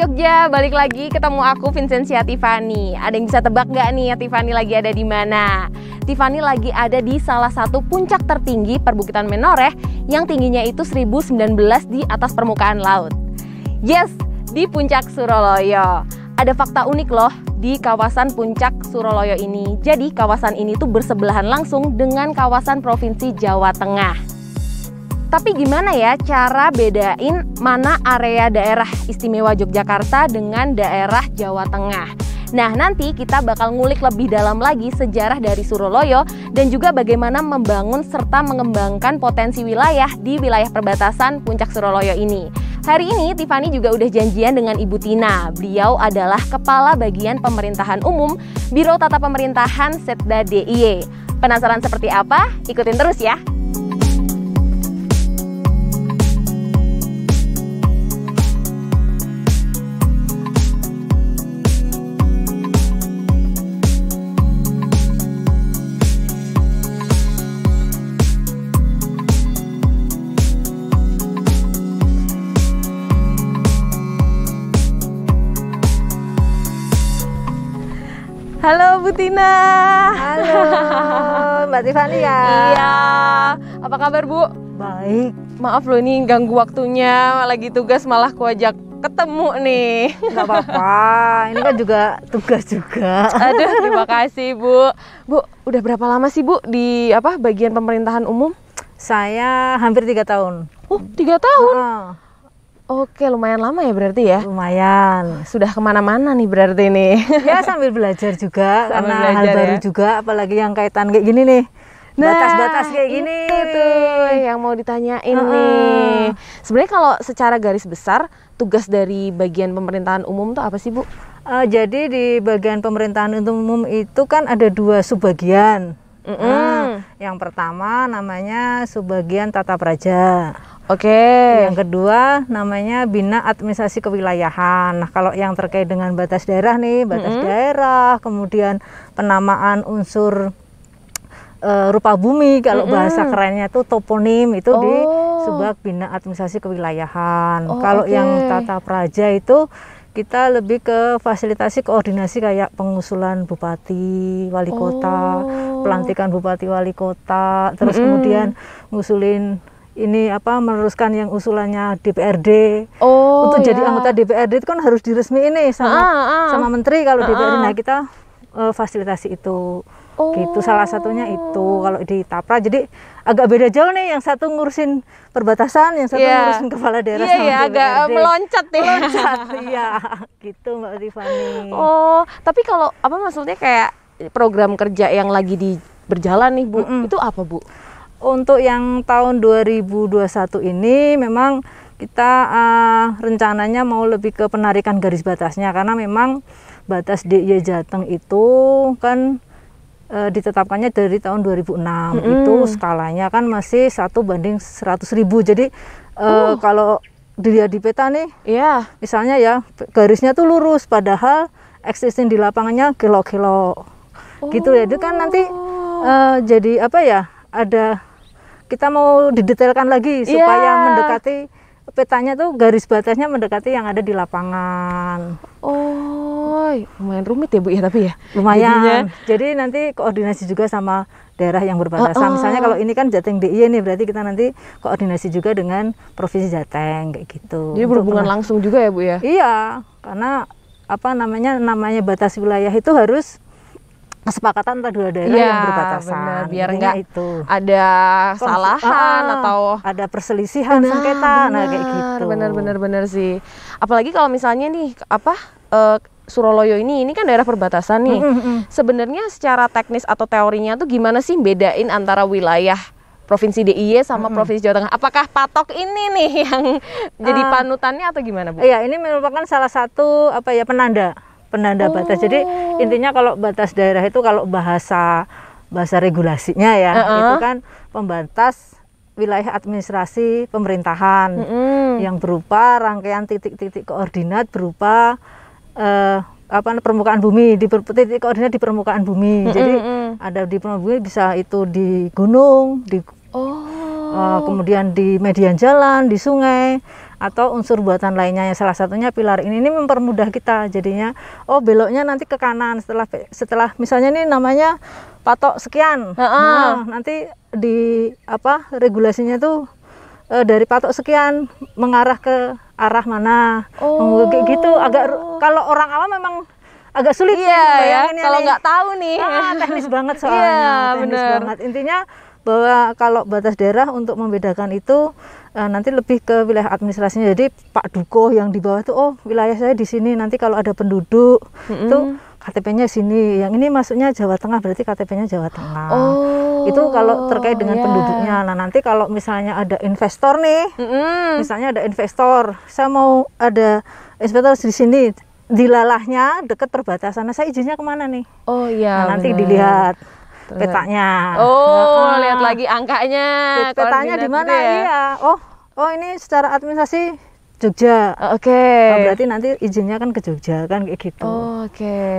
Jogja, balik lagi ketemu aku Vincentia Tiffany. Ada yang bisa tebak nggak nih Tiffany lagi ada di mana? Tiffany lagi ada di salah satu puncak tertinggi perbukitan Menoreh yang tingginya itu 1019 di atas permukaan laut. Yes, di puncak Suroloyo. Ada fakta unik loh di kawasan puncak Suroloyo ini. Jadi kawasan ini tuh bersebelahan langsung dengan kawasan Provinsi Jawa Tengah. Tapi gimana ya cara bedain mana area daerah istimewa Yogyakarta dengan daerah Jawa Tengah? Nah, nanti kita bakal ngulik lebih dalam lagi sejarah dari Suroloyo dan juga bagaimana membangun serta mengembangkan potensi wilayah di wilayah perbatasan puncak Suroloyo ini. Hari ini Tiffany juga udah janjian dengan Ibu Tina. Beliau adalah Kepala Bagian Pemerintahan Umum Biro Tata Pemerintahan Setda DIY. Penasaran seperti apa? Ikutin terus ya! Halo Bu Tina. Halo Mbak Tiffany ya. Iya. Apa kabar Bu? Baik. Maaf loh ini ganggu waktunya, lagi tugas malah ku ajak ketemu nih. Nggak apa-apa, ini kan juga tugas juga. Aduh, terima kasih Bu. Bu, udah berapa lama sih Bu di bagian pemerintahan umum? Saya hampir 3 tahun. 3 tahun? Oke, lumayan lama ya berarti ya? Lumayan. Sudah kemana-mana nih berarti nih? Ya sambil belajar juga, sambil karena hal baru juga, apalagi yang kaitan kayak gini nih. Batas-batas kayak gini. Itu yang mau ditanyain nih. Sebenarnya kalau secara garis besar, tugas dari bagian pemerintahan umum tuh apa sih Bu? Jadi di bagian pemerintahan umum itu kan ada 2 subbagian. Yang pertama namanya subbagian tata praja. Oke. Yang kedua namanya bina administrasi kewilayahan. Nah, kalau yang terkait dengan batas daerah nih, batas daerah, kemudian penamaan unsur rupa bumi, kalau bahasa kerennya itu toponim, itu di subbag bina administrasi kewilayahan. Kalau yang tata praja itu kita lebih ke fasilitasi koordinasi kayak pengusulan bupati, wali kota, pelantikan bupati wali kota, terus kemudian ngusulin ini meneruskan yang usulannya DPRD. Untuk jadi anggota DPRD itu kan harus diresmiin nih sama menteri kalau DPRD. Nah, kita fasilitasi itu. Gitu, salah satunya itu kalau di Tapra. Jadi agak beda jauh nih, yang satu ngurusin perbatasan, yang satu ngurusin kepala daerah sama DPRD. Agak meloncat ya. Meloncat, iya. Gitu Mbak Tiffany. Tapi kalau maksudnya kayak program kerja yang lagi berjalan nih Bu, itu apa Bu? Untuk yang tahun 2021 ini memang kita rencananya mau lebih ke penarikan garis batasnya, karena memang batas DIY Jateng itu kan ditetapkannya dari tahun 2006. Itu skalanya kan masih 1:100.000. Jadi kalau dilihat di peta nih, misalnya ya garisnya tuh lurus, padahal existing di lapangannya kilo-kilo. Gitu ya. Itu kan nanti jadi ada kita mau didetailkan lagi supaya mendekati petanya tuh, garis batasnya mendekati yang ada di lapangan. Lumayan rumit ya Bu ya, tapi ya? Lumayan. Jadi nanti koordinasi juga sama daerah yang berbatasan. Misalnya kalau ini kan Jateng DIY nih, berarti kita nanti koordinasi juga dengan Provinsi Jateng kayak gitu. Jadi berhubungan langsung juga ya Bu ya? Iya, karena namanya batas wilayah itu harus kesepakatan antara 2 daerah yang berbatasan. Bener, biar nggak ada kesalahan atau ada perselisihan sengketa, kayak gitu. Bener sih. Apalagi kalau misalnya nih Suroloyo ini kan daerah perbatasan nih. Sebenarnya secara teknis atau teorinya tuh gimana sih bedain antara wilayah Provinsi DIY sama Provinsi Jawa Tengah? Apakah patok ini nih yang jadi panutannya atau gimana Bu? Iya, ini merupakan salah satu penanda batas. Jadi intinya kalau batas daerah itu kalau bahasa regulasinya ya, itu kan pembatas wilayah administrasi pemerintahan yang berupa rangkaian titik-titik koordinat berupa permukaan bumi, titik koordinat di permukaan bumi. Jadi ada di permukaan bumi, bisa itu di gunung, kemudian di median jalan, di sungai, atau unsur buatan lainnya. Yang salah satunya pilar ini mempermudah kita, jadinya oh beloknya nanti ke kanan setelah misalnya ini namanya patok sekian. Nah, nanti di regulasinya tuh dari patok sekian mengarah ke arah mana. Kayak gitu. Agak kalau orang awam memang agak sulit ya kalau nggak tahu nih. Teknis banget soalnya. Teknis banget. Intinya bahwa kalau batas daerah untuk membedakan itu nanti lebih ke wilayah administrasinya. Jadi Pak Duko yang di bawah itu wilayah saya di sini, nanti kalau ada penduduk itu KTP-nya sini. Yang ini masuknya Jawa Tengah, berarti KTP-nya Jawa Tengah. Itu kalau terkait dengan penduduknya. Nah, nanti kalau misalnya ada investor nih, misalnya ada investor, saya mau ada investor di sini, dilalahnya dekat perbatasan. Nah, saya izinnya kemana nih? Nah, nanti dilihat petanya. Lihat lagi angkanya. Petanya di mana? Gitu ya? Iya. Ini secara administrasi Jogja. Berarti nanti izinnya kan ke Jogja kan kayak gitu.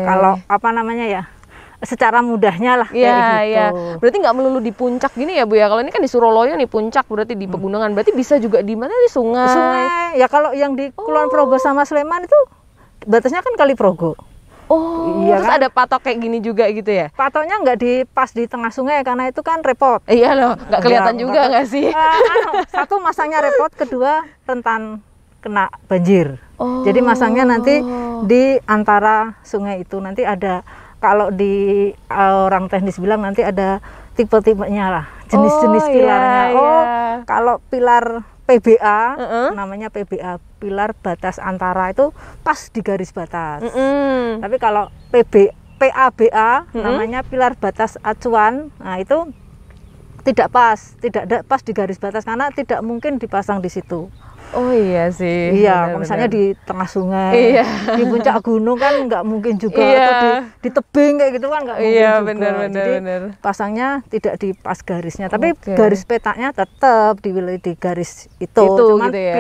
Kalau secara mudahnya lah kayak gitu. Berarti nggak melulu di puncak gini ya Bu ya? Kalau ini kan di Suroloyo nih puncak, berarti di pegunungan. Berarti bisa juga di mana, di sungai? Sungai. Ya kalau yang di Kulon Progo sama Sleman itu batasnya kan Kali Progo. Terus kan? Ada patok kayak gini juga gitu ya? Patoknya nggak pas di tengah sungai karena itu kan repot. Iya loh, nggak kelihatan juga nggak sih? Satu masangnya repot, kedua rentan kena banjir. Jadi masangnya nanti di antara sungai itu. Nanti ada, kalau di orang teknis bilang nanti ada tipe-tipenya lah, jenis-jenis pilarnya. Kalau pilar PBA, namanya PBA, pilar batas antara, itu pas di garis batas. Tapi kalau PABA, namanya pilar batas acuan, nah itu tidak pas di garis batas karena tidak mungkin dipasang di situ. Iya sih. Iya, misalnya di tengah sungai, di puncak gunung kan nggak mungkin juga, atau di tebing kayak gitu kan nggak mungkin juga. Jadi pasangnya tidak di pas garisnya, tapi garis petanya tetap di garis itu. Cuman gitu ya?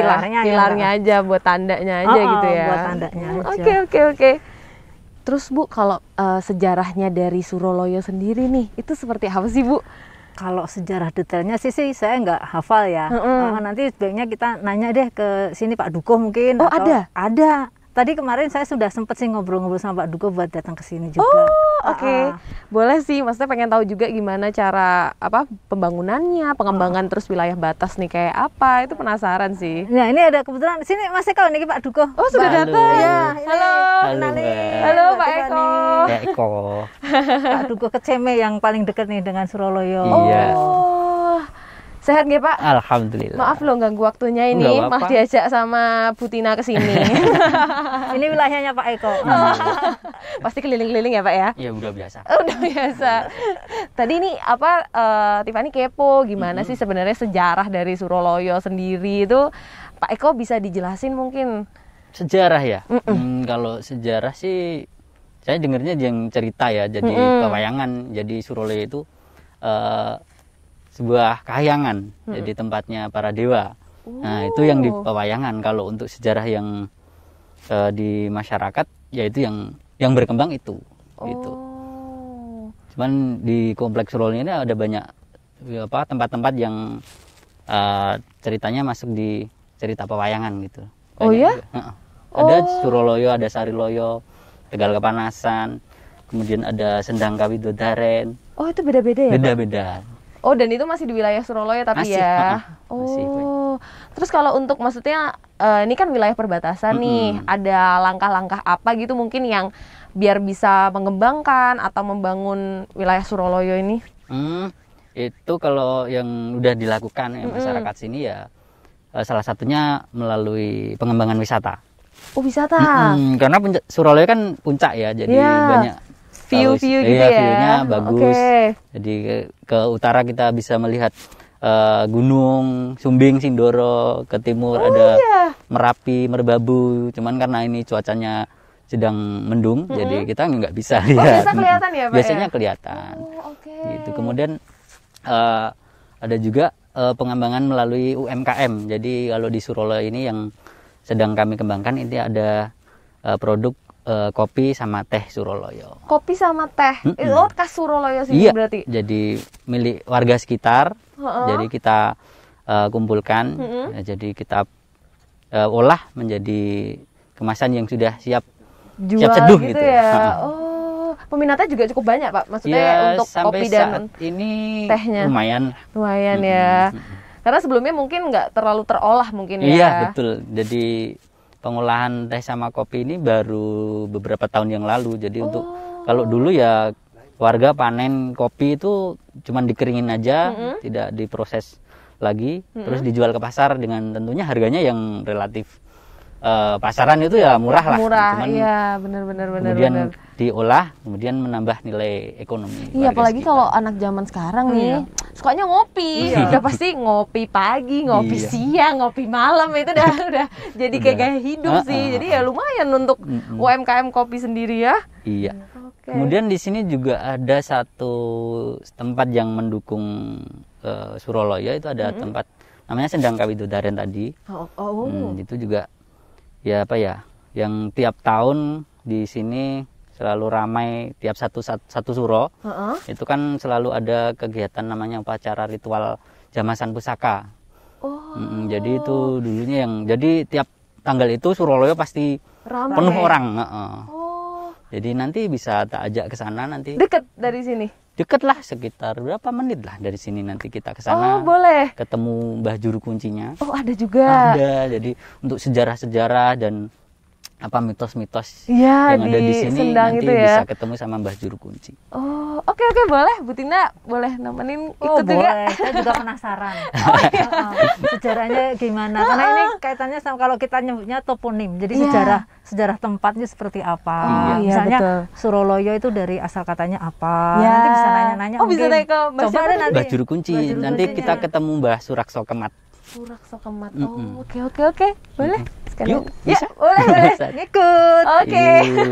pilarnya aja buat tandanya aja gitu ya. Buat tandanya aja. Oke. Terus Bu, kalau sejarahnya dari Suroloyo sendiri nih, itu seperti apa sih Bu? Kalau sejarah detailnya sih saya nggak hafal ya. Nanti sebaiknya kita nanya deh ke sini Pak Duko mungkin. Ada. Tadi kemarin saya sudah sempat sih ngobrol-ngobrol sama Pak Duko buat datang ke sini juga. Boleh sih, maksudnya pengen tahu juga gimana cara pembangunannya, pengembangan terus wilayah batas nih kayak apa, itu penasaran sih. Nah, ini ada kebetulan sini Mas Eko nih Pak Duko. Sudah datang. Ya, Halo Pak Eko. Pak Duko Keceme yang paling dekat nih dengan Suroloyo. Sehat nggak Pak? Alhamdulillah. Maaf loh ganggu waktunya ini, Mas diajak sama Bu Tina ke sini. Ini wilayahnya Pak Eko. Pasti keliling-keliling ya Pak ya? Iya, udah biasa. Udah biasa. Tadi ini Tiffany kepo gimana sih sebenarnya sejarah dari Suroloyo sendiri itu, Pak Eko bisa dijelasin mungkin? Sejarah ya? Kalau sejarah sih saya dengarnya yang cerita ya, jadi pewayangan. Jadi Suroloyo itu sebuah kahyangan, jadi tempatnya para dewa. Nah, itu yang di pewayangan. Kalau untuk sejarah yang di masyarakat, yaitu yang berkembang itu. Gitu. Cuman di kompleks Suroloyo ini ada banyak tempat-tempat yang ceritanya masuk di cerita pewayangan gitu. Ada Suroloyo, ada Sariloyo, Tegal Kepanasan, kemudian ada Sendang Kawidodaren. Itu beda-beda ya? Beda-beda. Dan itu masih di wilayah Suroloyo tapi masih, ya? Masih. Terus kalau untuk maksudnya ini kan wilayah perbatasan nih, ada langkah-langkah apa gitu mungkin yang biar bisa mengembangkan atau membangun wilayah Suroloyo ini? Itu kalau yang udah dilakukan masyarakat sini ya salah satunya melalui pengembangan wisata. Wisata? Karena Suroloyo kan puncak ya, jadi banyak view gitu ya. View-nya bagus. Jadi ke utara kita bisa melihat Gunung Sumbing, Sindoro, ke timur ada Merapi, Merbabu. Cuman karena ini cuacanya sedang mendung, jadi kita nggak bisa lihat. Bisa kelihatan ya Pak? Biasanya kelihatan. Gitu. Kemudian ada juga pengembangan melalui UMKM. Jadi kalau di Suroloyo ini yang sedang kami kembangkan, ini ada produk kopi sama teh Suroloyo. Kopi sama teh, itu khas Suroloyo sih berarti? Jadi milik warga sekitar. Jadi kita kumpulkan, jadi kita olah menjadi kemasan yang sudah siap Jual seduh gitu gitu. ya. Oh, peminatnya juga cukup banyak Pak. Maksudnya Ya, untuk sampai kopi dan saat ini tehnya. lumayan. lumayan ya. Karena sebelumnya mungkin nggak terlalu terolah mungkin ya. Iya betul. Jadi pengolahan teh sama kopi ini baru beberapa tahun yang lalu. Jadi untuk kalau dulu ya warga panen kopi itu cuman dikeringin aja, tidak diproses lagi, terus dijual ke pasar dengan tentunya harganya yang relatif pasaran itu ya murah lah. Murah, Cuman iya benar-benar. kemudian diolah, kemudian menambah nilai ekonomi. Iya, warga apalagi sekitar. kalau anak zaman sekarang nih, sukanya ngopi. Udah pasti ngopi pagi, ngopi Iya. siang, ngopi malam itu udah jadi kayak gaya hidup sih. Jadi ya lumayan untuk UMKM kopi sendiri ya. Iya. Oke. Kemudian di sini juga ada satu tempat yang mendukung Suroloyo, itu ada tempat namanya Sendang Kawidodaren tadi. Oh. Itu juga ya apa ya, yang tiap tahun di sini selalu ramai tiap satu suro. Itu kan selalu ada kegiatan namanya upacara ritual jamasan pusaka. Jadi itu dulunya jadi tiap tanggal itu Suroloyo pasti Ramai. penuh orang. Oh, Jadi nanti bisa tak ajak ke sana nanti. deket dari sini. Deket lah, sekitar berapa menit lah dari sini, nanti kita ke Oh, sana. boleh. Ketemu Mbah Juru Kuncinya. Oh, ada juga. Ada. Jadi untuk sejarah-sejarah dan apa mitos-mitos Iya, yang ada di sini Sendang nanti itu ya. bisa ketemu sama Mbah Juru Kunci. Oh, oke boleh. Bu Tina boleh nemenin Oh ikut juga. boleh, saya juga penasaran. Sejarahnya gimana? Karena ini kaitannya sama kalau kita nyebutnya toponim. Jadi Iya. sejarah tempatnya seperti apa? Iya, Misalnya betul. Suroloyo itu dari asal katanya apa? Ya. Nanti bisa nanya-nanya. Oh, bisa mungkin. tanya ke Mbak Coba siapa deh nih? nanti. Mbah Juru Kunci. Mbah Juru Nanti Kuncinya. kita ketemu Mbah Surakso Kemat. Surakso Kemat. Oh, oke. Boleh. Sekalian. Yuk, Ya, bisa. boleh. Bisa. Ngikut. Oke. Yuk.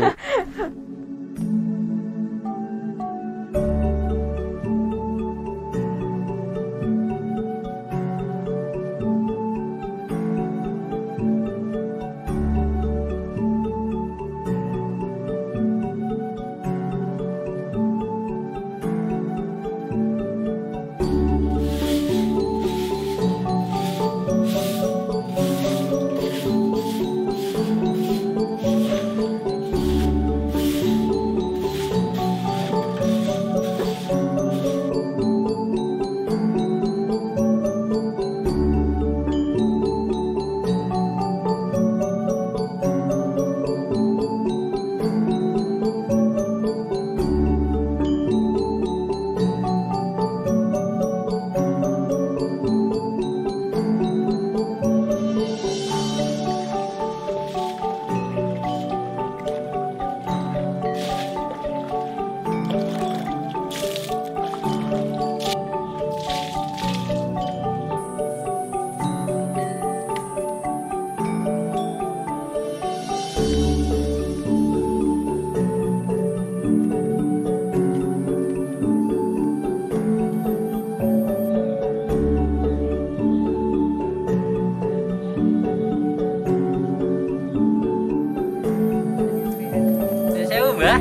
Sewu, Mbah.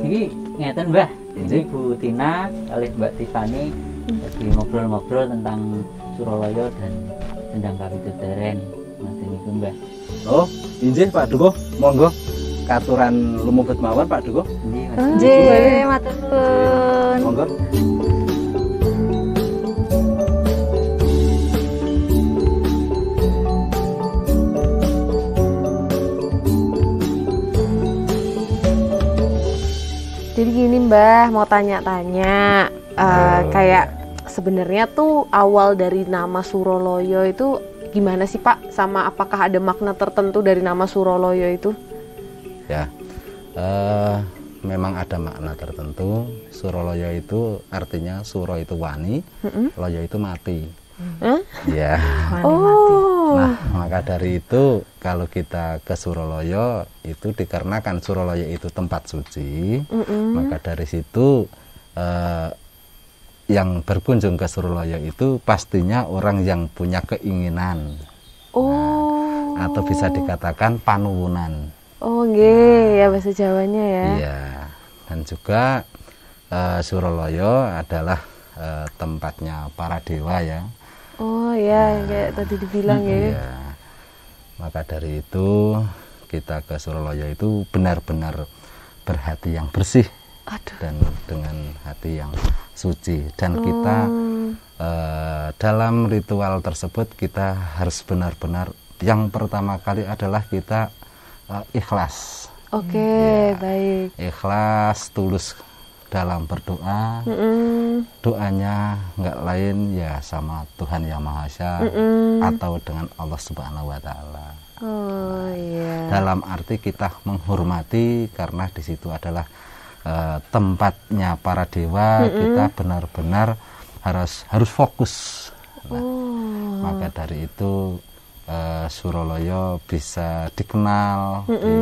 Iki ngeten, Mbah. Jadi Bu Tina kali Mbak Tiffany lagi ngobrol-ngobrol tentang Suroloyo dan Sendang Kawidodaren. Nanti niku, Mbah. Oh, injih Pak Dukuh, monggo katuran lumebet mawon Pak Dukuh. Ini Nggih, matur nuwun. Monggo. Jadi gini Mbah, mau tanya-tanya, kayak sebenarnya tuh awal dari nama Suroloyo itu gimana sih Pak? Sama apakah ada makna tertentu dari nama Suroloyo itu? Ya, memang ada makna tertentu. Suroloyo itu artinya suro itu wani, loyo itu mati. Ya. Oh, Nah, maka dari itu kalau kita ke Suroloyo itu dikarenakan Suroloyo itu tempat suci, maka dari situ yang berkunjung ke Suroloyo itu pastinya orang yang punya keinginan. oh, atau bisa dikatakan panuwunan. Oh, nggih, ya bahasa Jawanya ya. Iya. Dan juga Suraloyo adalah tempatnya para dewa ya. Oh ya, kayak tadi dibilang ya. Iya. Maka dari itu kita ke Suraloyo itu benar-benar berhati yang bersih. Aduh. Dan dengan hati yang suci. Dan kita dalam ritual tersebut kita harus benar-benar, yang pertama kali adalah kita ikhlas. Oke, Ya, baik. ikhlas, tulus dalam berdoa. Doanya nggak lain ya sama Tuhan Yang Maha Esa atau dengan Allah Subhanahu wa Ta'ala. Oh iya. Dalam arti kita menghormati, karena di situ adalah tempatnya para dewa. Kita benar-benar harus fokus. Nah, maka dari itu Suraloyo bisa dikenal di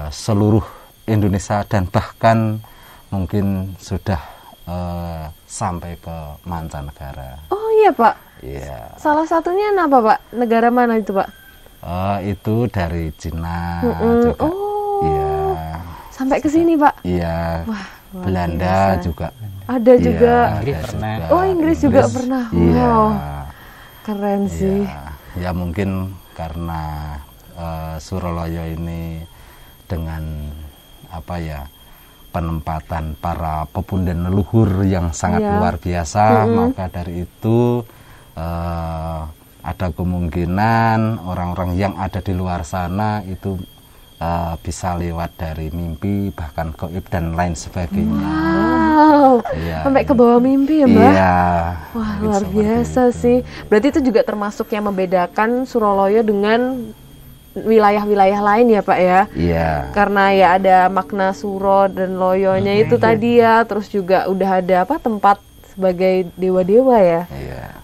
seluruh Indonesia dan bahkan mungkin sudah sampai ke mancanegara. Oh iya Pak. Iya. Salah satunya apa Pak? Negara mana itu Pak? Itu dari Cina juga. Oh. Iya. Sampai ke sini Pak? Iya. Wah, luar Belanda biasa. juga. Ada juga. Iya, Inggris ada pernah. juga. Oh, Inggris juga pernah. Iya. Wow. Keren sih. Iya. Ya mungkin karena Suraloyo ini dengan apa ya, penempatan para pepundan leluhur yang sangat Iya. luar biasa, maka dari itu ada kemungkinan orang-orang yang ada di luar sana itu bisa lewat dari mimpi, bahkan gaib dan lain sebagainya. Wow. Iya. Sampai ke bawah mimpi ya Mbak? Iya. Wah, mungkin luar seperti biasa itu. sih. Berarti itu juga termasuk yang membedakan Suraloyo dengan wilayah-wilayah lain ya Pak ya? Iya. Karena ya ada makna Suro dan Loyonya itu tadi ya, terus juga udah ada apa, tempat sebagai dewa-dewa ya? Iya.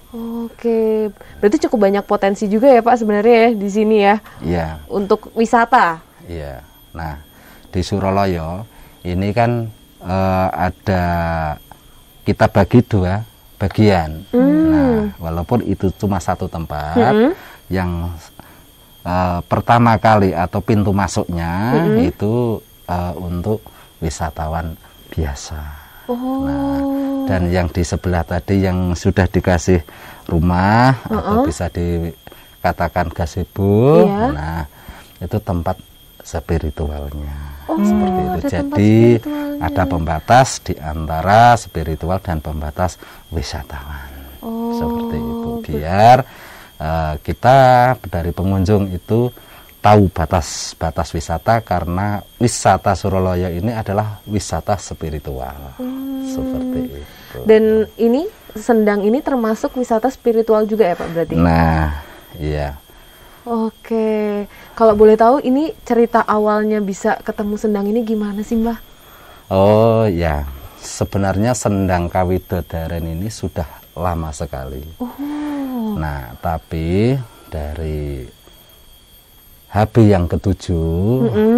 Oke, berarti cukup banyak potensi juga ya Pak sebenarnya ya di sini ya, Iya. untuk wisata. Iya. Nah, di Suraloyo ini kan ada, kita bagi dua bagian. Nah, walaupun itu cuma satu tempat, yang pertama kali atau pintu masuknya itu untuk wisatawan biasa. Nah, dan yang di sebelah tadi yang sudah dikasih rumah atau bisa dikatakan gazebo, Iya. nah itu tempat spiritualnya. Oh, Seperti itu. ada tempat Jadi spiritualnya. ada pembatas di antara spiritual dan pembatas wisatawan. Oh, Seperti itu. Biar kita dari pengunjung itu tahu batas-batas wisata, karena wisata Suraloyo ini adalah wisata spiritual. Seperti itu. Dan ini Sendang ini termasuk wisata spiritual juga ya Pak berarti? Nah, iya. Oke, kalau boleh tahu ini cerita awalnya bisa ketemu Sendang ini gimana sih Mbah? Oh ya, sebenarnya Sendang Kawidodaren ini sudah lama sekali. Nah, tapi dari HB yang ke-7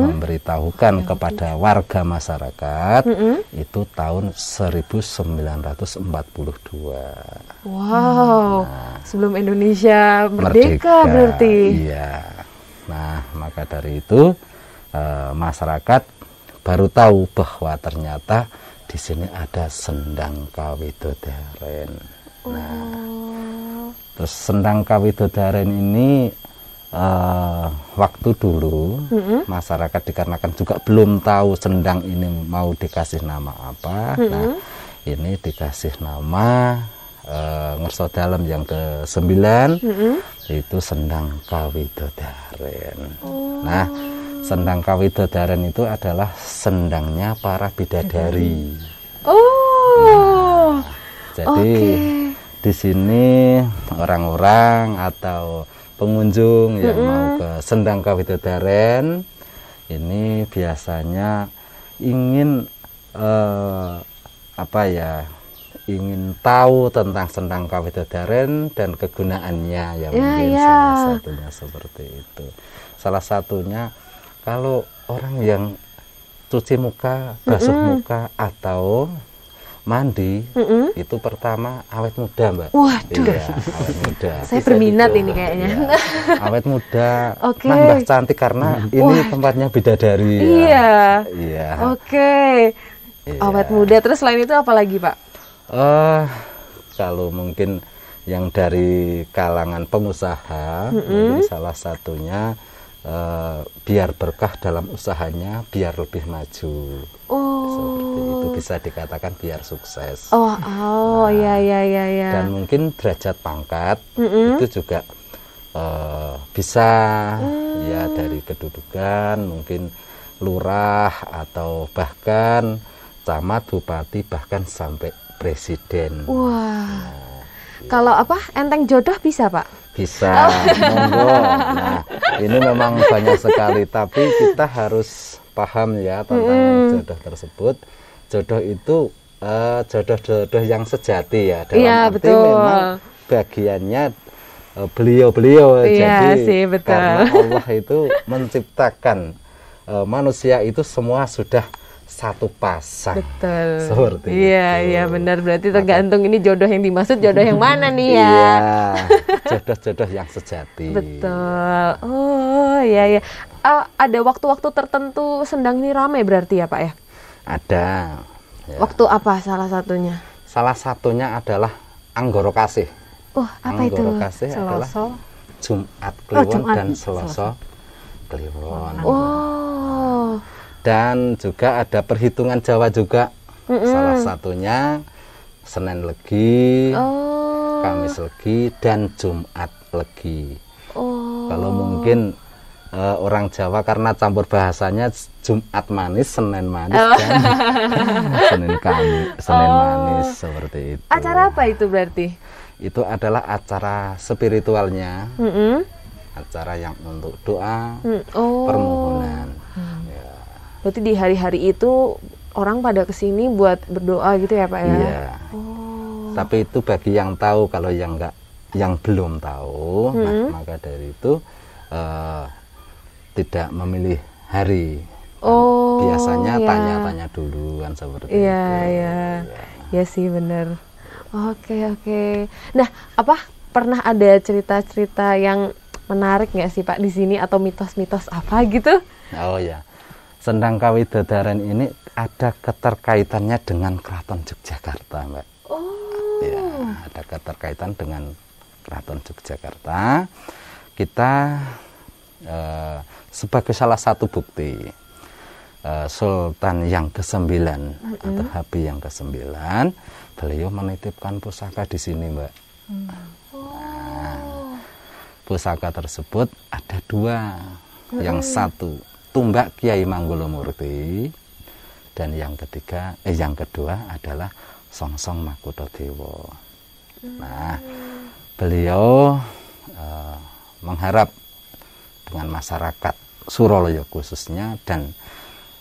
memberitahukan kepada warga masyarakat itu tahun 1942. Wow, sebelum Indonesia merdeka berarti. Iya. Nah, maka dari itu masyarakat baru tahu bahwa ternyata di sini ada Sendang Kawidodaren. Nah, terus Sendang Kawidodaren ini waktu dulu masyarakat dikarenakan juga belum tahu Sendang ini mau dikasih nama apa. Nah, ini dikasih nama Ngerso Dalem yang ke-9 itu Sendang Kawidodaren. Nah, Sendang Kawidodaren itu adalah sendangnya para bidadari. Oh, Jadi di sini orang-orang atau pengunjung yang mau ke Sendang Kawidodaren ini biasanya ingin ingin tahu tentang Sendang Kawidodaren dan kegunaannya ya, mungkin salah satunya seperti itu. Salah satunya kalau orang yang cuci muka, basuh muka atau mandi itu pertama awet muda, Mbak. Waduh. Iya, awet muda. Saya berminat ini kayaknya. Iya. Awet muda, Oke. nambah cantik karena ini tempatnya bidadari. Ya. Iya. Iya. Oke. Iya. Awet muda. Terus selain itu apa lagi, Pak? Kalau mungkin yang dari kalangan pengusaha, mungkin salah satunya biar berkah dalam usahanya, biar lebih maju. Seperti itu bisa dikatakan biar sukses. Ya. Dan mungkin derajat pangkat itu juga bisa ya dari kedudukan, mungkin lurah atau bahkan camat, bupati, bahkan sampai presiden. Wah. Kalau apa? Enteng jodoh bisa, Pak? Bisa, monggo. Nah, ini memang banyak sekali, tapi kita harus paham ya tentang jodoh tersebut. Jodoh itu jodoh-jodoh yang sejati ya. Dalam arti betul. memang bagiannya beliau-beliau. Iya Jadi sih, betul. karena Allah itu menciptakan manusia itu semua sudah satu pasang. Betul. Seperti Iya, benar. Berarti tergantung ini jodoh yang dimaksud, jodoh yang mana nih ya? Iya, jodoh-jodoh yang sejati. Betul. Oh, iya. Ada waktu-waktu tertentu Sendang ini ramai berarti ya, Pak ya? Ada. Ya. Waktu apa salah satunya? Salah satunya adalah Anggoro Kasih. Apa itu? Anggoro Kasih adalah Jumat Kliwon dan Selasa Kliwon. Dan juga ada perhitungan Jawa juga. Salah satunya Senin Legi, Kamis Legi, dan Jumat Legi. Kalau mungkin orang Jawa karena campur bahasanya Jumat manis, Senin manis, dan Senin manis, seperti itu. Acara apa itu berarti? Itu adalah acara spiritualnya, acara yang untuk doa, permohonan. Ya. Berarti di hari-hari itu orang pada kesini buat berdoa gitu ya, Pak ya? Iya. Tapi itu bagi yang tahu, kalau yang belum tahu, maka dari itu tidak memilih hari. Biasanya tanya-tanya dulu kan seperti itu. Iya sih bener. Oke. Nah, pernah ada cerita-cerita yang menarik nggak sih Pak di sini atau mitos-mitos apa gitu? Oh ya, Sendang Kawidadaran ini ada keterkaitannya dengan Keraton Yogyakarta, Mbak. Ya, ada keterkaitan dengan Keraton Yogyakarta. Kita sebagai salah satu bukti Sultan yang ke-9 atau Habib yang ke-9, beliau menitipkan pusaka di sini, Mbak. Nah, pusaka tersebut ada 2. Yang satu tumbak Kiai Manggolomurti, dan yang kedua adalah Songsong Makutodewo. Nah, beliau mengharap dengan masyarakat Suralaya khususnya dan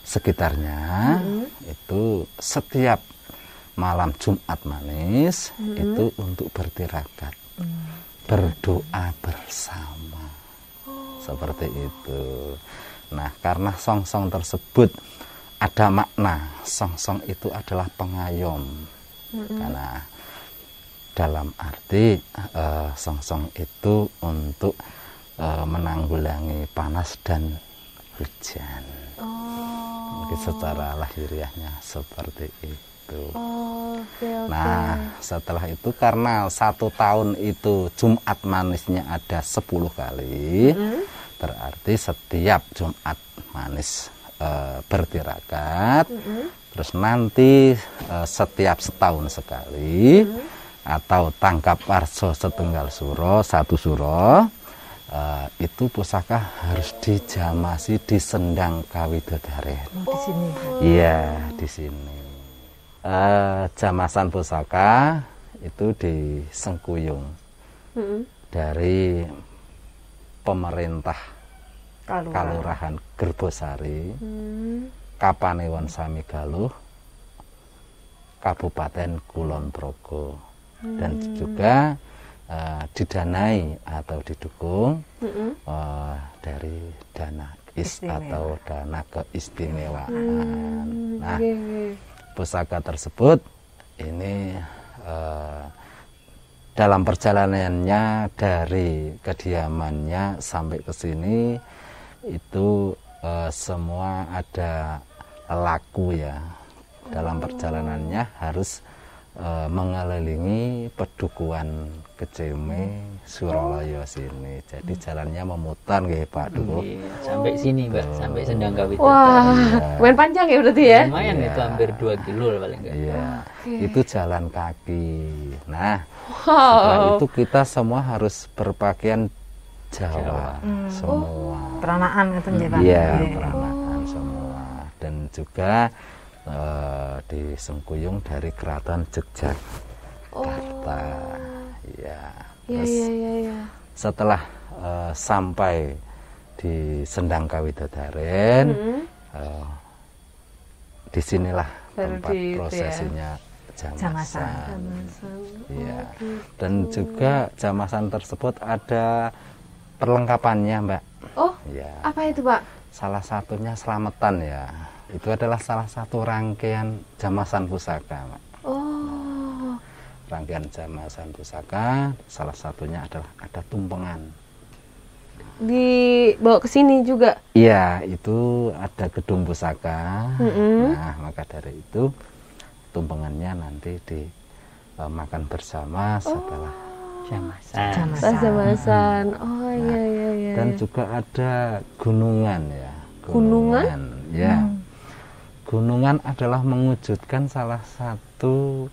sekitarnya itu setiap malam Jumat Manis itu untuk bertirakat, berdoa bersama, seperti itu. Nah, karena songsong tersebut ada makna, songsong itu adalah pengayom, karena dalam arti songsong itu untuk menanggulangi panas dan hujan. Mungkin secara lahiriahnya seperti itu. Nah, setelah itu karena 1 tahun itu Jumat Manisnya ada 10 kali, berarti setiap Jumat Manis bertirakat, terus nanti setiap setahun sekali, atau tangkap warso setunggal suro, 1 suro, itu pusaka harus dijamasi di Sendang Kawidadaran. Di sini. Iya, di sini. Jamasan pusaka itu di Sengkuyung dari pemerintah Kalurahan Gerbosari, Kapanewon Sami Galuh, Kabupaten Kulon Progo, dan juga didanai atau didukung dari dana atau dana keistimewaan. Nah, pusaka tersebut ini dalam perjalanannya dari kediamannya sampai ke sini itu semua ada laku ya. Dalam perjalanannya harus mengelilingi Pedukuhan Keceme Suralaya sini. Jadi jalannya memutar nggih Pak Dukuh. Sampai sini Mbak, sampai Sendang Kawit. Wah, lumayan panjang ya berarti ya? Lumayan itu hampir 2 kilo lah paling enggak. Iya, itu jalan kaki. Nah, setelah itu kita semua harus berpakaian Jawa semua. Peranaan itu nggih Pak. Iya, peranaan semua. Dan juga disengkuyung dari Keraton Yogyakarta. Iya. Terus setelah sampai di Sendang Kawidodaren, disinilah tempat prosesinya jamasan. Iya. Dan juga jamasan tersebut ada perlengkapannya, Mbak. Oh, ya. Apa itu Pak? Salah satunya selamatan ya. Itu adalah salah satu rangkaian jamasan pusaka, Mbak. Oh. Rangkaian jamasan pusaka, salah satunya adalah ada tumpengan. Dibawa ke sini juga? Iya, itu ada gedung pusaka. Nah, maka dari itu tumpengannya nanti dimakan bersama setelah jamasan. Oh iya. Dan juga ada gunungan ya. Gunungan? Ya. Gunungan adalah mewujudkan salah satu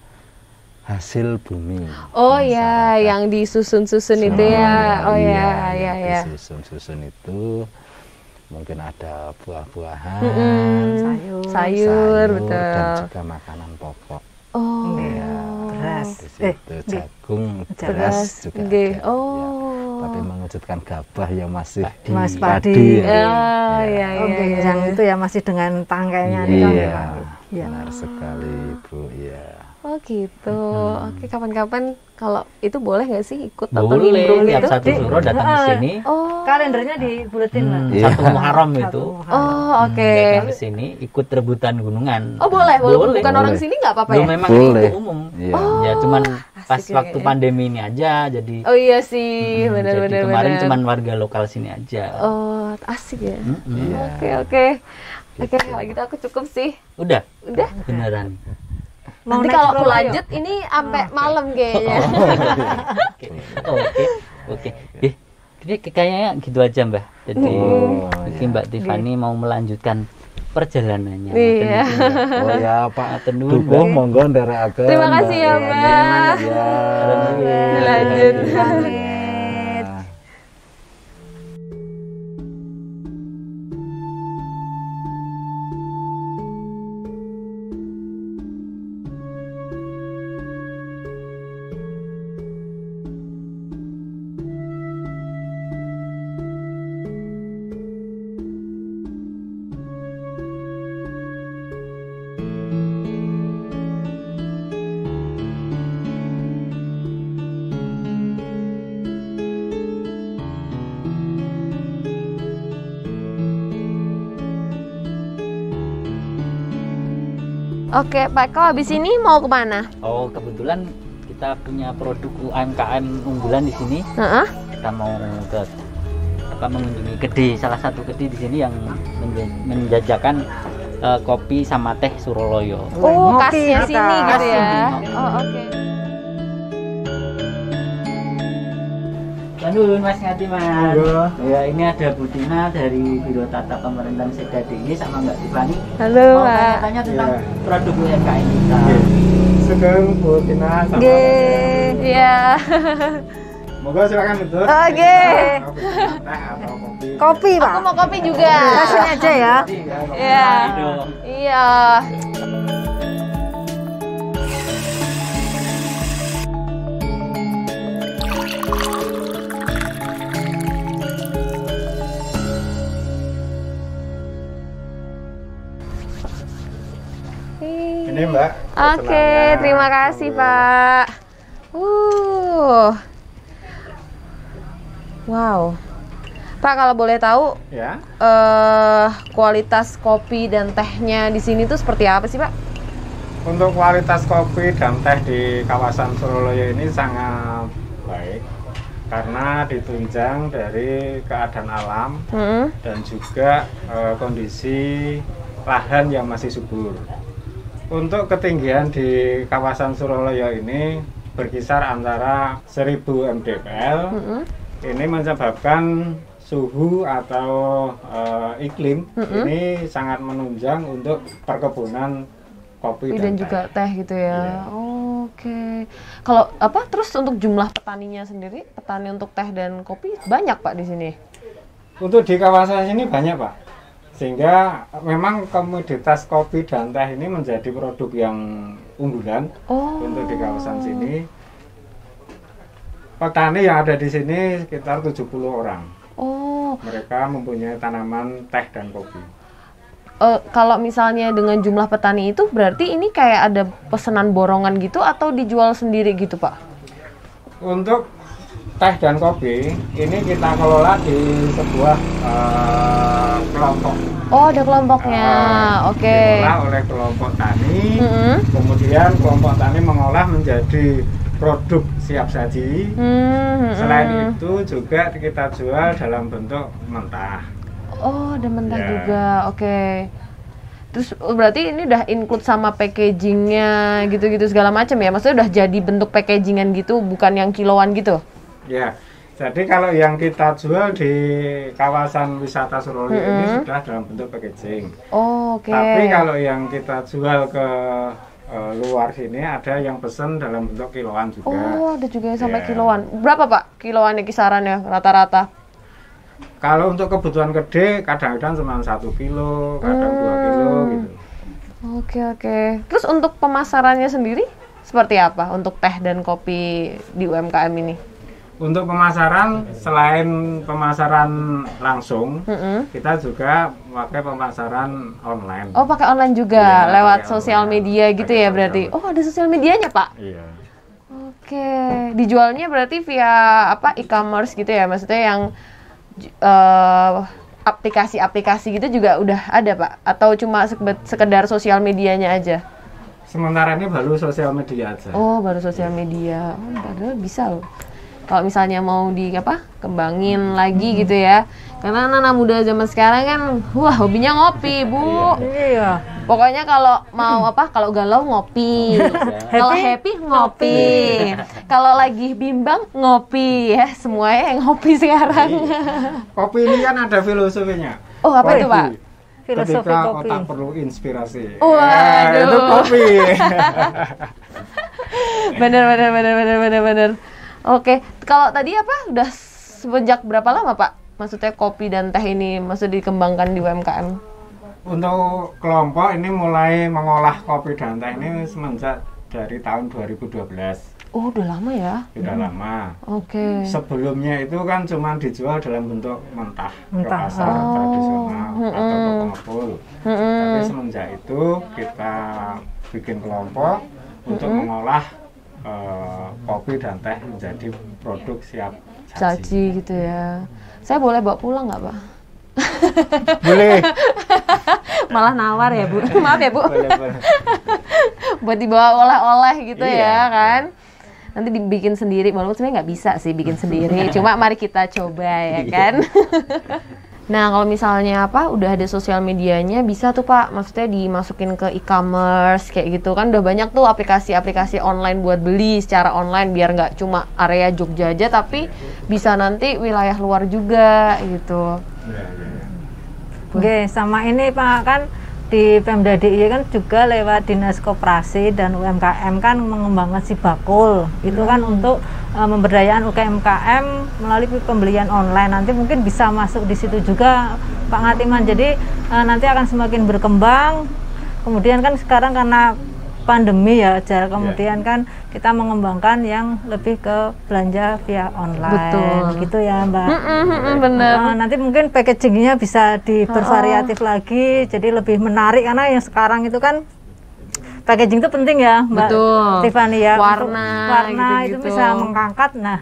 hasil bumi. Oh ya, yang disusun-susun itu ya. Oh ya. Disusun-susun itu mungkin ada buah-buahan, sayur, betul. Dan juga makanan pokok. Oh. Ya, beras. Di situ jagung, beras juga ada. Ya. Tapi mewujudkan gabah yang masih Mas padi. Yang itu ya masih dengan tangkainya. Iya, benar sekali Ibu. Iya. Oh gitu. Oke, kapan-kapan kalau itu boleh nggak sih ikut atau boleh, nimbrung tiap gitu? satu suro datang ke sini. Oh. Kalendernya dibuletin Mbak. Satu Muharram itu. Oh, oke. Datang ke sini ikut rebutan gunungan. Oh, boleh. Boleh. Bukan orang sini nggak apa-apa ya? Memang Boleh. itu umum. Iya. Ya cuman pas asik waktu ya. pandemi ini aja jadi. Oh iya sih, benar-benar. Jadi kemarin cuman warga lokal sini aja. Oh, asik ya. Iya. Oke, kalau gitu aku cukup sih. Udah. Udah. Beneran. Nanti kalau aku lanjut ini sampai malam kayaknya. Oke. Jadi kayaknya gitu aja Mbak. Jadi mungkin Mbak Tiffany mau melanjutkan perjalanannya. Iya. Oh ya Pak Tenun. Dukuh monggo nderekaken. Terima kasih ya Mbak. Lanjut. Oke, Pak Eko, habis ini mau kemana? Oh, kebetulan kita punya produk UMKM unggulan di sini. Kita mau ke mengunjungi kedai, salah satu kedai di sini yang menjajakan kopi sama teh Suralaya. Oh, khasnya sini gitu ya. Oh, oke. Bandung Mas Ngati Mas. Ya, ini ada Bu Tina dari Biro Tata Pemerintahan Seda DIY sama Mbak Tiffany. Halo, Mau Pak. tanya-tanya tentang produk UMKM kita. Sugeng Bu Tina sama Iya. Moga silakan itu. Oke. Kopi Pak. Aku mau kopi juga. Kasih aja ya. Iya. Iya. Ini Mbak. Oke, terima kasih Pak. Wow. Pak, kalau boleh tahu Ya. kualitas kopi dan tehnya di sini tuh seperti apa sih Pak? Untuk kualitas kopi dan teh di kawasan Suralaya ini sangat baik karena ditunjang dari keadaan alam dan juga kondisi lahan yang masih subur. Untuk ketinggian di kawasan Suralaya ini berkisar antara 1000 mdpl. Ini menyebabkan suhu atau iklim ini sangat menunjang untuk perkebunan kopi dan juga teh gitu ya. Oke. Kalau apa terus untuk jumlah petaninya sendiri, petani untuk teh dan kopi banyak Pak di sini? Untuk di kawasan ini banyak Pak. Sehingga memang komoditas kopi dan teh ini menjadi produk yang unggulan untuk di kawasan sini. Petani yang ada di sini sekitar 70 orang. Mereka mempunyai tanaman teh dan kopi. Kalau misalnya dengan jumlah petani itu berarti ini kayak ada pesanan borongan gitu atau dijual sendiri gitu Pak? Untuk teh dan kopi ini kita kelola di sebuah kelompok. Oh, ada kelompoknya. Oke. Dikelola oleh kelompok tani. Kemudian kelompok tani mengolah menjadi produk siap saji. Selain itu juga kita jual dalam bentuk mentah. Oh, ada mentah juga. Oke. Terus berarti ini udah include sama packagingnya gitu-gitu segala macam ya? Maksudnya udah jadi bentuk packagingan gitu, bukan yang kiloan gitu? Ya. Jadi kalau yang kita jual di kawasan wisata Suralaya ini sudah dalam bentuk packaging. Oke. Tapi kalau yang kita jual ke luar sini ada yang pesen dalam bentuk kiloan juga. Oh, ada juga yang sampai kiloan. Berapa Pak kiloannya kisarannya rata-rata? Kalau untuk kebutuhan gede kadang-kadang cuma 1 kilo, kadang 2 kilo gitu. Oke. Terus untuk pemasarannya sendiri seperti apa untuk teh dan kopi di UMKM ini? Untuk pemasaran selain pemasaran langsung, kita juga pakai pemasaran online. Oh, pakai online juga lewat sosial media gitu ya berarti. Online. Oh, ada sosial medianya Pak? Iya. Oke, dijualnya berarti via apa e-commerce gitu ya? Maksudnya yang aplikasi-aplikasi gitu juga udah ada Pak? Atau cuma sekedar sosial medianya aja? Sementara ini baru sosial media aja. Oh, baru sosial media. Oh, padahal bisa loh. Kalau misalnya mau kembangin lagi gitu ya. Karena anak-anak muda zaman sekarang kan hobinya ngopi, Bu. Iya. Pokoknya kalau mau kalau galau ngopi. Kalau happy ngopi. Kalau lagi bimbang ngopi ya, semuanya yang ngopi sekarang. Kopi ini kan ada filosofinya. Oh, apa itu, Pak? Filosofi Ketika kopi. otak perlu inspirasi. Waduh. Itu kopi. Bener. Oke, kalau tadi udah sejak berapa lama Pak? Maksudnya kopi dan teh ini dikembangkan di UMKM? Untuk kelompok ini mulai mengolah kopi dan teh ini semenjak dari tahun 2012. Oh, udah lama ya? Sudah lama. Oke. Sebelumnya itu kan cuma dijual dalam bentuk mentah ke Mentah. pasar tradisional atau ke pengepul. Tapi semenjak itu kita bikin kelompok untuk mengolah kopi dan teh menjadi produk siap Saji gitu ya. Saya boleh bawa pulang nggak Pak? Boleh. Malah nawar ya Bu. Maaf ya Bu. Boleh. Buat dibawa oleh-oleh gitu Iya. ya kan. Nanti dibikin sendiri, walaupun sebenarnya nggak bisa sih bikin sendiri. Cuma mari kita coba ya kan. Nah, kalau misalnya udah ada sosial medianya, bisa tuh Pak, maksudnya dimasukin ke e-commerce kayak gitu kan. Udah banyak tuh aplikasi-aplikasi online buat beli secara online biar nggak cuma area Jogja aja, tapi bisa nanti wilayah luar juga gitu. Oke, sama ini Pak, kan di Pemda DIY kan juga lewat Dinas Koperasi dan UMKM kan mengembangkan si bakul. Itu kan untuk pemberdayaan UMKM melalui pembelian online. Nanti mungkin bisa masuk di situ juga Pak Ngatiman. Jadi nanti akan semakin berkembang. Kemudian kan sekarang karena pandemi ya, kemudian kan kita mengembangkan yang lebih ke belanja via online. Betul. Gitu ya Mbak. Bener. Nanti mungkin packagingnya bisa dibervariatif lagi, jadi lebih menarik karena yang sekarang itu kan packaging itu penting ya Mbak Betul. Tiffany ya. Warna Untuk warna itu gitu-gitu. bisa mengangkat. Nah,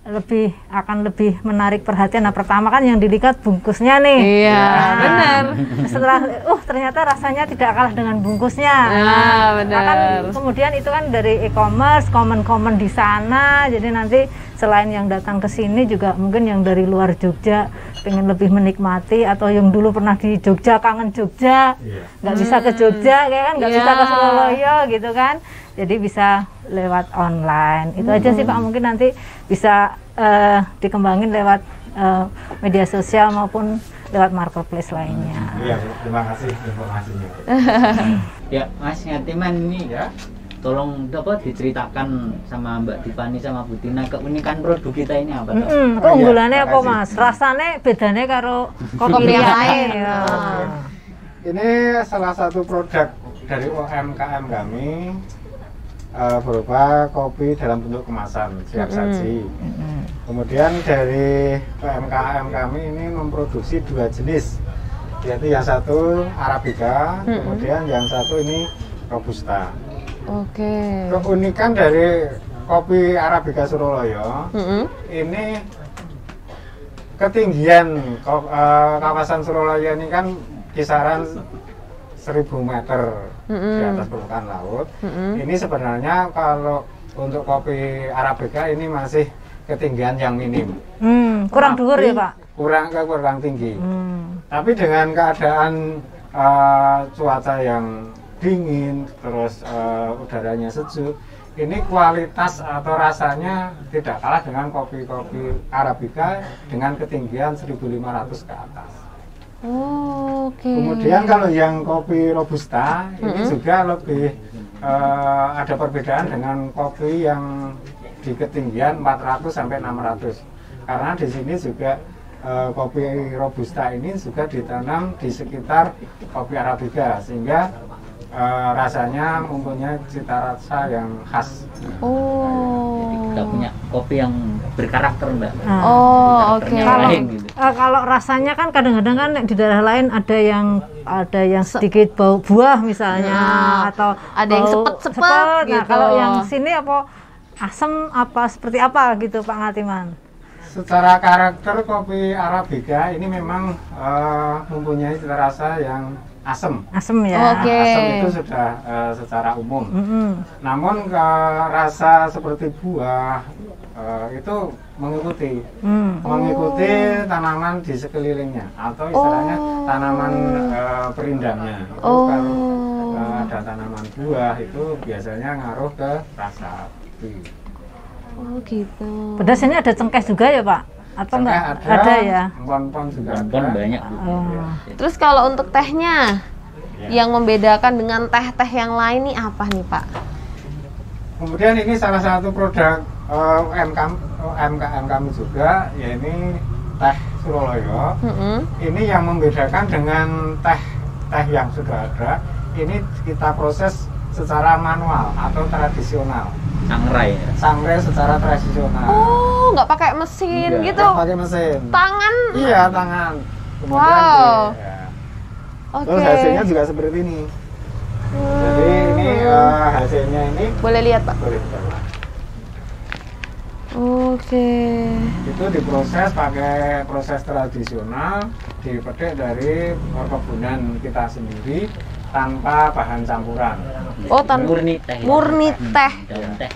akan lebih menarik perhatian. Nah, pertama kan yang dilihat bungkusnya nih. Iya, benar. Setelah ternyata rasanya tidak kalah dengan bungkusnya. Benar. Nah, kan kemudian itu kan dari e-commerce, komen-komen di sana. Jadi nanti selain yang datang ke sini juga mungkin yang dari luar Jogja pengen lebih menikmati, atau yang dulu pernah di Jogja kangen Jogja, nggak bisa ke Jogja, kayak kan nggak bisa ke Suroloyo gitu kan. Jadi bisa lewat online. Itu aja sih Pak, mungkin nanti bisa dikembangin lewat media sosial maupun lewat marketplace lainnya. Iya, terima kasih informasinya. Ya, Mas Ngatiman ini ya, tolong dapat diceritakan sama Mbak Tiffany sama Bu Tina keunikan produk kita ini apa? Keunggulannya apa Mas? Rasanya bedanya karo kopi yang lain. Ya. Ini salah satu produk dari UMKM kami, berupa kopi dalam bentuk kemasan siap saji. Kemudian dari UMKM kami ini memproduksi 2 jenis, yaitu yang satu Arabica, kemudian yang satu ini Robusta. Oke. Keunikan dari kopi Arabica Suroloyo ini ketinggian kawasan Suroloyo ini kan kisaran 1000 meter di atas permukaan laut. Ini sebenarnya kalau untuk kopi Arabica ini masih ketinggian yang minim. Kurang dhuwur ya Pak? Kurang tinggi. Tapi dengan keadaan cuaca yang dingin, terus udaranya sejuk, ini kualitas atau rasanya tidak kalah dengan kopi-kopi Arabica dengan ketinggian 1500 ke atas. Oke. Kemudian kalau yang kopi Robusta ini juga lebih ada perbedaan dengan kopi yang di ketinggian 400 sampai 600. Karena di sini juga kopi Robusta ini juga ditanam di sekitar kopi Arabica, sehingga rasanya mempunyai cita rasa yang khas. Kita punya kopi yang berkarakter Mbak. Oke. Kalau rasanya kan kadang-kadang kan di daerah lain ada yang sedikit bau buah misalnya, atau ada yang sepet-sepet gitu. Nah, kalau yang sini apa asam apa seperti apa gitu Pak Ngatiman? Secara karakter kopi Arabica ini memang mempunyai cita rasa yang asam ya. Asam itu sudah secara umum. Namun rasa seperti buah itu mengikuti tanaman di sekelilingnya, atau istilahnya tanaman perindangnya. Itu kalau ada tanaman buah itu biasanya ngaruh ke rasa kopi. Oh gitu. Pedasnya ada cengkeh juga ya Pak? Atau enggak? Ada ya? Empon-empon juga ada. Banyak. Terus kalau untuk tehnya, yang membedakan dengan teh-teh yang lain nih apa nih Pak? Kemudian ini salah satu produk UMKM kami juga, yaitu teh Suroloyo. Ini yang membedakan dengan teh yang sudah ada. Ini kita proses secara manual atau tradisional. Sangrai secara tradisional. Oh, nggak pakai mesin gitu? Nggak pakai mesin. Tangan? Iya, tangan. Kemudian terus hasilnya juga seperti ini. Jadi ini hasilnya ini. Boleh lihat Pak? Boleh. Oke. Itu diproses pakai proses tradisional, dipetik dari perkebunan kita sendiri tanpa bahan campuran. Murni teh.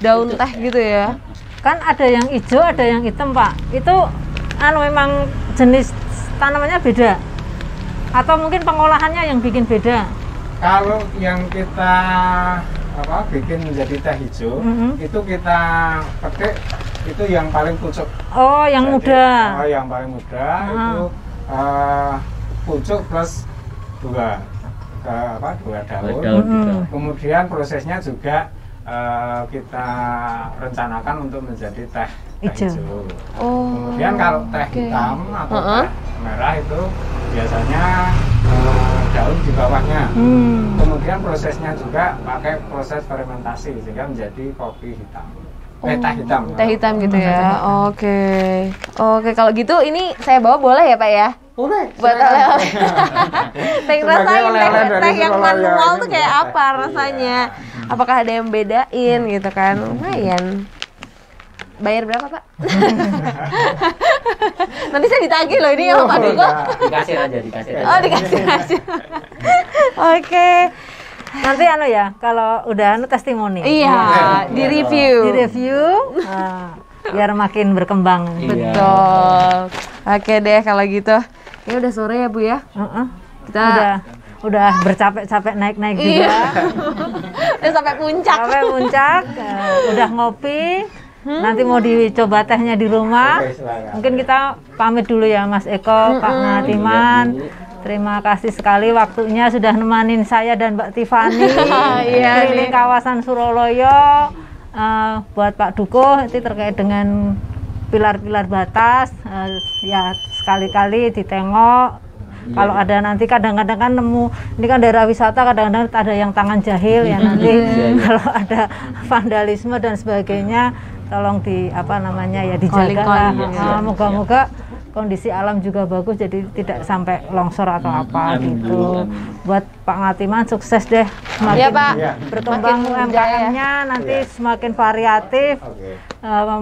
Daun teh gitu ya. Kan ada yang hijau, ada yang hitam Pak. Itu memang jenis tanamannya beda, atau mungkin pengolahannya yang bikin beda? Kalau yang kita bikin menjadi teh hijau, itu kita petik itu yang paling pucuk. Oh, yang muda. Yang paling muda itu pucuk plus dua daun. Kemudian prosesnya juga kita rencanakan untuk menjadi teh hijau. Kemudian kalau teh hitam atau teh merah itu biasanya daun di bawahnya. Kemudian prosesnya juga pakai proses fermentasi sehingga menjadi kopi hitam. Teh hitam gitu ya. Oke, kalau gitu ini saya bawa boleh ya Pak ya? Boleh. Buat oleh-oleh. Pengen rasain teh yang manual tuh kayak apa rasanya? Apakah ada yang bedain gitu kan? Lumayan. Bayar berapa, Pak? Nanti saya ditagih loh ini sama Pak Duko. Dikasih aja. Oh, dikasih aja. Oke. Nanti ya, kalau udah testimoni. Iya, di review. Biar makin berkembang. Betul. Oke deh kalau gitu. Ya udah sore ya Bu ya. Kita udah bercapek-capek naik-naik juga. Udah sampai puncak. Udah ngopi. Nanti mau dicoba tehnya di rumah. Mungkin kita pamit dulu ya Mas Eko, Pak Ngatiman. Terima kasih sekali waktunya sudah nemanin saya dan Mbak Tiffany keliling kawasan Suroloyo. Buat Pak Duko itu terkait dengan pilar-pilar batas, ya sekali-kali ditengok. Kalau ada nanti kadang-kadang kan nemu, ini kan daerah wisata, kadang-kadang ada yang tangan jahil ya nanti kalau ada vandalisme dan sebagainya, tolong dijaga lah. Moga-moga kondisi alam juga bagus, jadi tidak sampai longsor atau apa gitu. Buat Pak Ngatiman sukses deh, semakin berkembang UMKM-nya, nanti semakin variatif.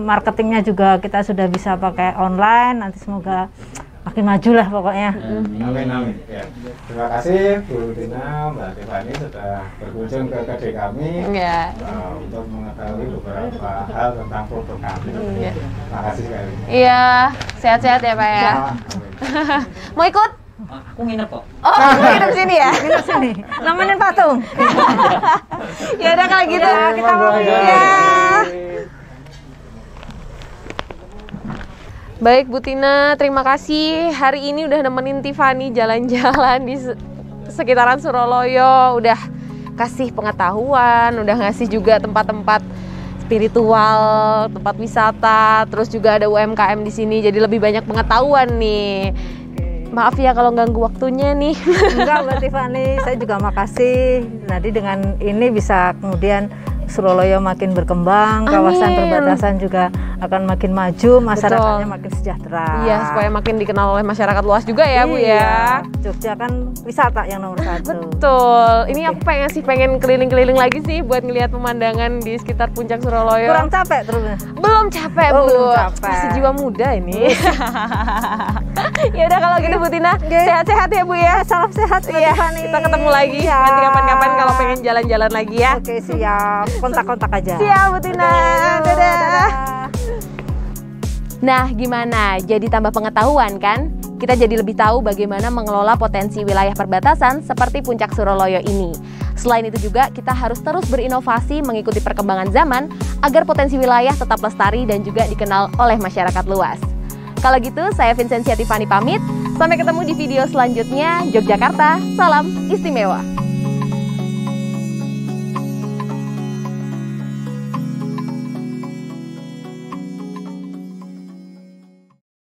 Marketingnya juga kita sudah bisa pakai online, nanti semoga makin maju lah pokoknya. Amin. Ya. Terima kasih Bu Dina, Mbak Tiffany sudah berkunjung ke kedai kami untuk mengetahui beberapa hal tentang produk kami. Terima kasih sekali. Iya, sehat-sehat ya Pak ya. Mau ikut? Aku nginep kok. Oh, nginep sini ya? Nginep sini, nemenin patung. Ya udah kalau gitu kita mau Baik Bu Tina, terima kasih hari ini udah nemenin Tiffany jalan-jalan di sekitaran Suroloyo, udah kasih pengetahuan, udah ngasih juga tempat-tempat spiritual, tempat wisata, terus juga ada UMKM di sini, jadi lebih banyak pengetahuan nih. Maaf ya kalau ganggu waktunya nih. Enggak Mbak Tiffany, saya juga makasih. Nanti dengan ini bisa kemudian Suroloyo makin berkembang, kawasan perbatasan juga akan makin maju, masyarakatnya makin sejahtera. Iya, supaya makin dikenal oleh masyarakat luas juga ya Bu ya. Jogja kan wisata yang nomor 1. Betul. Ini aku pengen keliling-keliling lagi sih buat ngelihat pemandangan di sekitar puncak Suroloyo. Kurang capek terus? Belum capek Bu. Belum capek. Masih jiwa muda ini. Ya udah kalau gitu Bu Tina, sehat-sehat ya Bu ya. Salam sehat Mbak Tiffany. Kita ketemu lagi nanti kapan-kapan kalau pengen jalan-jalan lagi ya. Oke, siap. Kontak-kontak aja. Siap Bu Tina. Dadah. Nah, gimana? Jadi tambah pengetahuan kan? Kita jadi lebih tahu bagaimana mengelola potensi wilayah perbatasan seperti puncak Suroloyo ini. Selain itu juga kita harus terus berinovasi mengikuti perkembangan zaman agar potensi wilayah tetap lestari dan juga dikenal oleh masyarakat luas. Kalau gitu, saya Vincentia Tiffany pamit. Sampai ketemu di video selanjutnya. Yogyakarta, salam istimewa.